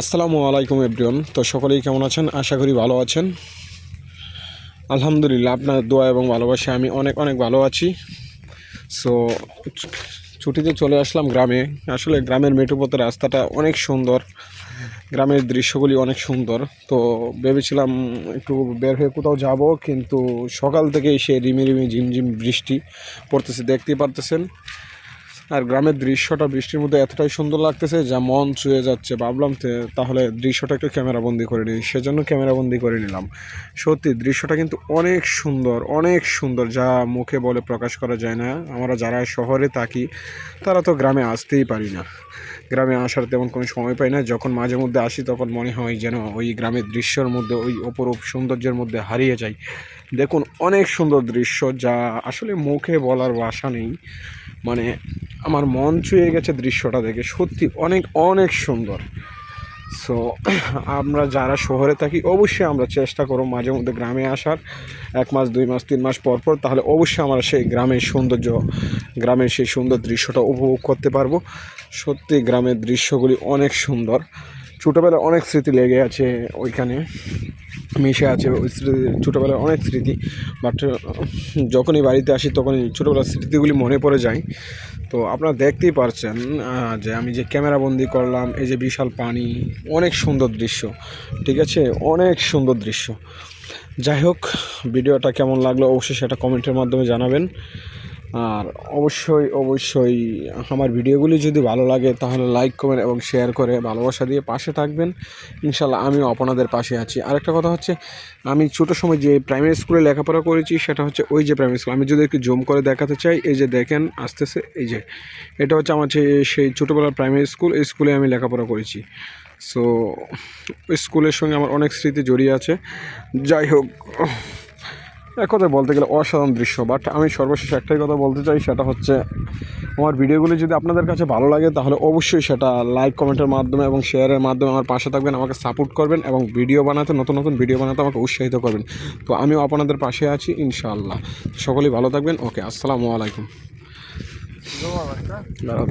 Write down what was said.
আসসালামু আলাইকুম এভরিওয়ান। তো সকলেই কেমন আছেন? আশা করি ভালো আছেন। আলহামদুলিল্লাহ, আপনার দোয়া এবং ভালোবাসা আমি অনেক অনেক ভালো আছি। সো ছুটিতে চলে আসলাম গ্রামে। আসলে গ্রামের মেঠোপথের রাস্তাটা অনেক সুন্দর, গ্রামের দৃশ্যগুলি অনেক সুন্দর। তো ভেবেছিলাম একটু বের হয়ে কোথাও যাব, কিন্তু সকাল থেকে সে রিমি রিমি ঝিমঝিম বৃষ্টি পড়তেছে, দেখতেই পারতেছেন। আর গ্রামের দৃশ্যটা বৃষ্টির মধ্যে এতটাই সুন্দর লাগতেছে যা মন ছুঁয়ে যাচ্ছে। ভাবলাম তাহলে দৃশ্যটা একটু ক্যামেরাবন্দি করে নিই, সেজন্য ক্যামেরাবন্দি করে নিলাম। সত্যি দৃশ্যটা কিন্তু অনেক সুন্দর, অনেক সুন্দর, যা মুখে বলে প্রকাশ করা যায় না। আমরা যারা শহরে থাকি তারা তো গ্রামে আসতেই পারি না, গ্রামে আসার তেমন কোনো সময় পাই না। যখন মাঝে মধ্যে আসি তখন মনে হয় যেন ওই গ্রামের দৃশ্যের মধ্যে, ওই অপরূপ সৌন্দর্যের মধ্যে হারিয়ে যাই। দেখুন, অনেক সুন্দর দৃশ্য যা আসলে মুখে বলার ভাষা নেই। মানে আমার মন ছুঁয়ে গেছে দৃশ্যটা দেখে, সত্যি অনেক অনেক সুন্দর। সো আমরা যারা শহরে থাকি অবশ্যই আমরা চেষ্টা করব মাঝে মধ্যে গ্রামে আসার, 1 মাস 2 মাস 3 মাস পর পর, তাহলে অবশ্যই আমরা সেই গ্রামের সৌন্দর্য, গ্রামের সেই সুন্দর দৃশ্যটা উপভোগ করতে পারবো। সত্যি গ্রামের দৃশ্যগুলি অনেক সুন্দর। ছোটোবেলায় অনেক স্মৃতি লেগে আছে ওইখানে, মিশে আছে ওই স্মৃতি, ছোটোবেলার অনেক স্মৃতি। বাট যখনই বাড়িতে আসি তখনই ছোটোবেলার স্মৃতিগুলি মনে পড়ে যায়। তো আপনারা দেখতেই পারছেন যে আমি যে ক্যামেরাবন্দি করলাম, এই যে বিশাল পানি, অনেক সুন্দর দৃশ্য, ঠিক আছে, অনেক সুন্দর দৃশ্য। যাই হোক, ভিডিওটা কেমন লাগলো অবশ্যই সেটা কমেন্টের মাধ্যমে জানাবেন। আর অবশ্যই অবশ্যই আমার ভিডিওগুলি যদি ভালো লাগে তাহলে লাইক কমেন্ট এবং শেয়ার করে ভালোবাসা দিয়ে পাশে থাকবেন। ইনশাল্লাহ আমিও আপনাদের পাশে আছি। আরেকটা কথা হচ্ছে, আমি ছোটো সময় যে প্রাইমারি স্কুলে লেখাপড়া করেছি সেটা হচ্ছে ওই যে প্রাইমারি স্কুল। আমি যদি একটু জুম করে দেখাতে চাই, এই যে দেখেন আসতেছে, এই যে এটা হচ্ছে আমার সেই ছোটোবেলার প্রাইমারি স্কুল। এই স্কুলে আমি লেখাপড়া করেছি। সো ওই স্কুলের সঙ্গে আমার অনেক স্মৃতি জড়িয়ে আছে। যাই হোক, এক কথায় বলতে গেলে অসাধারণ দৃশ্য। বাট আমি সর্বশেষ একটাই কথা বলতে চাই, সেটা হচ্ছে আমার ভিডিওগুলি যদি আপনাদের কাছে ভালো লাগে তাহলে অবশ্যই সেটা লাইক কমেন্টের মাধ্যমে এবং শেয়ারের মাধ্যমে আমার পাশে থাকবেন, আমাকে সাপোর্ট করবেন এবং ভিডিও বানাতে, নতুন নতুন ভিডিও বানাতে আমাকে উৎসাহিত করবেন। তো আমিও আপনাদের পাশে আছি ইনশাআল্লাহ। সকলেই ভালো থাকবেন। ওকে, আসসালামু আলাইকুম। দাঁড়া।